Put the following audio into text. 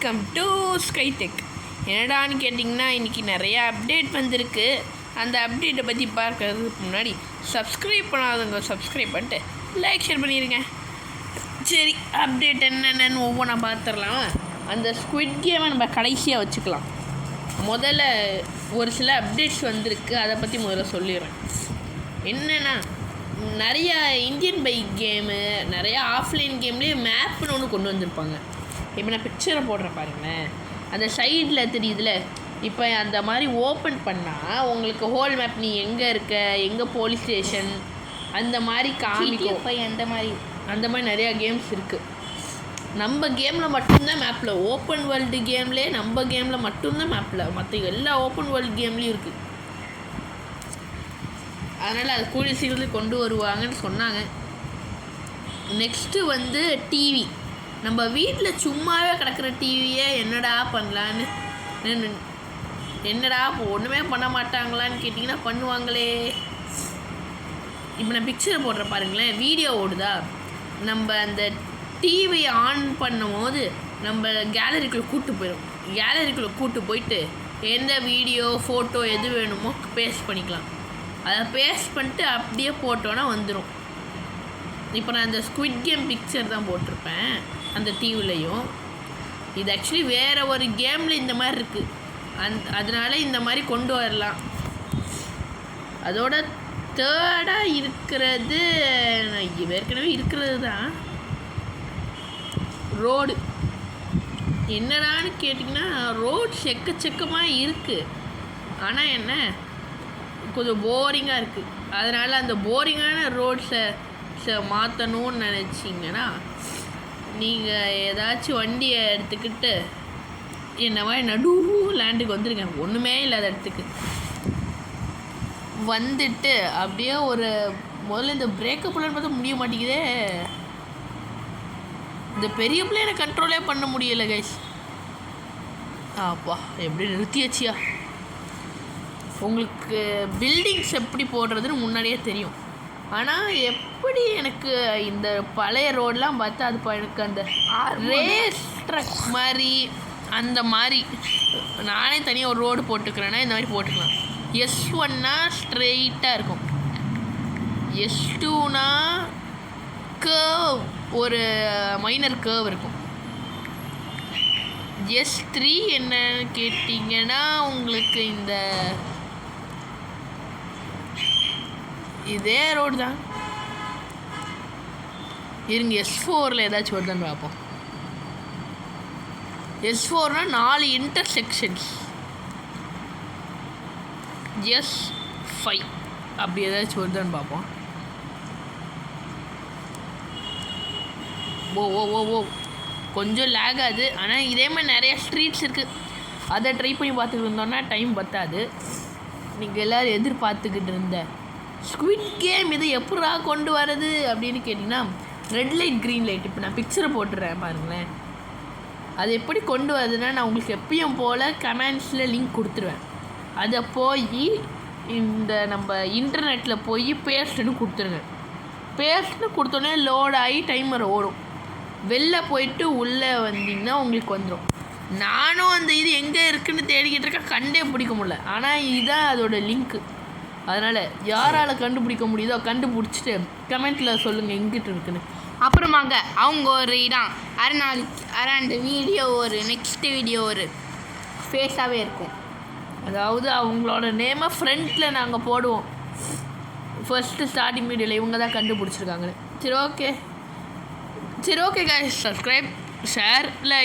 Welcome to ஸ்கைடெக். என்னடான்னு கேட்டிங்கன்னா இன்றைக்கி நிறையா அப்டேட் வந்திருக்கு. அந்த அப்டேட்டை பற்றி பார்க்கறதுக்கு முன்னாடி சப்ஸ்கிரைப் பண்ணாதவங்க சப்ஸ்கிரைப் பண்ணிட்டு லைக் ஷேர் பண்ணிடுங்க. சரி, அப்டேட் என்னென்னு ஒவ்வொன்றா பார்த்துடலாம். அந்த ஸ்குவிட் கேமை நம்ம கடைசியாக வச்சுக்கலாம். முதல்ல ஒரு சில அப்டேட்ஸ் வந்திருக்கு, அதை பற்றி முதல்ல சொல்லிடுறேன். என்னென்னா, நிறையா இந்தியன் பைக் கேமு, நிறையா ஆஃப்லைன் கேம்லேயே மேப்னு ஒன்று கொண்டு வந்திருப்பாங்க. இப்போ நான் பிக்சரை போடுறேன் பாருங்களேன், அந்த சைடில் தெரியுதுல, இப்போ அந்த மாதிரி ஓப்பன் பண்ணால் உங்களுக்கு ஹோல் மேப், நீ எங்கே இருக்க, எங்கே போலீஸ் ஸ்டேஷன், அந்த மாதிரி காமிக்கும். அந்த மாதிரி நிறையா கேம்ஸ் இருக்குது. நம்ம கேமில் மட்டும்தான் மேப்பில், ஓப்பன் வேர்ல்டு கேம்லேயே நம்ம கேமில் மட்டும்தான் மேப்பில், மற்ற எல்லா ஓப்பன் வேர்ல்டு கேம்லேயும் இருக்குது. அதனால் அது கூடிய சீக்கிரத்தில் கொண்டு வருவாங்கன்னு சொன்னாங்க. நெக்ஸ்ட்டு வந்து டிவி. நம்ம வீட்டில் சும்மாவே கிடக்கிற டிவியை என்னடா பண்ணலான்னு, என்னடா ஒன்றுமே பண்ண மாட்டாங்களான்னு கேட்டிங்கன்னா பண்ணுவாங்களே. இப்போ நான் பிக்சரை போடுற பாருங்களேன், வீடியோ ஓடுதா, நம்ம அந்த டிவியை ஆன் பண்ணும் போது நம்ம கேலரிக்குள்ளே கூப்பிட்டு போயிட்டு எந்த வீடியோ ஃபோட்டோ எது வேணுமோ பேஸ்ட் பண்ணிக்கலாம். அதை பேஸ்ட் பண்ணிட்டு அப்படியே போட்டோன்னா வந்துடும். இப்போ நான் அந்த ஸ்குவிட் கேம் பிக்சர் தான் போட்டிருப்பேன் அந்த டிவிலையும். இது ஆக்சுவலி வேறு ஒரு கேமில் இந்த மாதிரி இருக்குது, அதனால இந்த மாதிரி கொண்டு வரலாம். அதோட தேர்டாக இருக்கிறது ஏற்கனவே இருக்கிறது தான், ரோடு. என்னடான்னு கேட்டிங்கன்னா, ரோட்ஸ் எக்கச்சக்கமாக இருக்குது. ஆனால் என்ன, கொஞ்சம் போரிங்காக இருக்குது. அதனால் அந்த போரிங்கான ரோட்ஸை மாற்றணும்னு நினச்சிங்கன்னா, நீங்கள் ஏதாச்சும் வண்டியை எடுத்துக்கிட்டு என்ன மாதிரி நடு லேண்டுக்கு வந்துருங்க, ஒன்றுமே இல்லாத இடத்துக்கு வந்துட்டு அப்படியே ஒரு முதல்ல இந்த பிரேக்கப் பிளான் பார்த்தா முடிய மாட்டேங்குதே. இந்த பெரிய பிள்ளைனை கண்ட்ரோலே பண்ண முடியலை கைஸ். அப்பா எப்படி நிறுத்தியாச்சியா. உங்களுக்கு பில்டிங்ஸ் எப்படி போடுறதுன்னு முன்னாடியே தெரியும். ஆனால் எப்படி எனக்கு இந்த பழைய ரோடெலாம் பார்த்தா அது எனக்கு அந்த ரேஸ் ட்ரக் மாதிரி, அந்த மாதிரி நானே தனியாக ஒரு ரோடு போட்டுக்கிறேன்னா இந்த மாதிரி போட்டுக்கலாம். S1னா ஸ்ட்ரெயிட்டாக இருக்கும், S2னா கர்வ், ஒரு மைனர் கர்வ் இருக்கும். S3 என்னன்னு கேட்டிங்கன்னா உங்களுக்கு இந்த இதே ரோடு தான். இருங்க, S4ல் ஏதாச்சும் வருதான்னு பார்ப்போம். S4னா 4 இன்டர்செக்ஷன்ஸ், S5 அப்படி ஏதாச்சும் வருதான்னு பார்ப்போம். ஓ கொஞ்சம் லேக் ஆகுது. ஆனால் இதே மாதிரி நிறையா ஸ்ட்ரீட்ஸ் இருக்குது, அதை ட்ரை பண்ணி பார்த்துக்கிட்டு இருந்தோன்னா டைம் பத்தாது. நீங்கள் எல்லோரும் எதிர்பார்த்துக்கிட்டு இருந்த ஸ்குவிட் கேம் இது எப்படா கொண்டு வரது அப்படின்னு கேட்டிங்கன்னா, ரெட் லைட் க்ரீன் லைட். இப்போ நான் பிக்சரை போட்டுடுறேன் பாருங்களேன். அது எப்படி கொண்டு வருதுன்னா, நான் உங்களுக்கு எப்பயும் போல் கமெண்ட்ஸில் லிங்க் கொடுத்துருவேன். அதை போய் இந்த நம்ம இன்டர்நெட்டில் போய் பேஸ்ட்டுன்னு கொடுத்துருங்க. பேஸ்ட்டுன்னு கொடுத்தோன்னே லோட் ஆகி டைமர் ஓடும். வெளில போயிட்டு உள்ளே வந்தீங்கன்னா உங்களுக்கு வந்துடும். நானும் அந்த இது எங்கே இருக்குதுன்னு தேடிக்கிட்டு இருக்கேன், கண்டே பிடிக்க முடியல. ஆனால் இதுதான் அதோட லிங்க்கு. அதனால் யாரால் கண்டுபிடிக்க முடியுதோ கண்டுபிடிச்சிட்டு கமெண்ட்டில் சொல்லுங்கள் எங்கிட்ட இருக்குன்னு. அப்புறமாங்க அவங்க ஒரு இடம் அந்த வீடியோ ஒரு நெக்ஸ்ட் வீடியோ ஒரு ஃபேஸாகவே இருக்கும். அதாவது அவங்களோட நேமை ஃப்ரண்ட்டில் நாங்கள் போடுவோம். ஃபஸ்ட்டு ஸ்டார்டிங் வீடியோவில் இவங்க தான் கண்டுபிடிச்சிருக்காங்கன்னு. சரி okay guys, subscribe, share, like.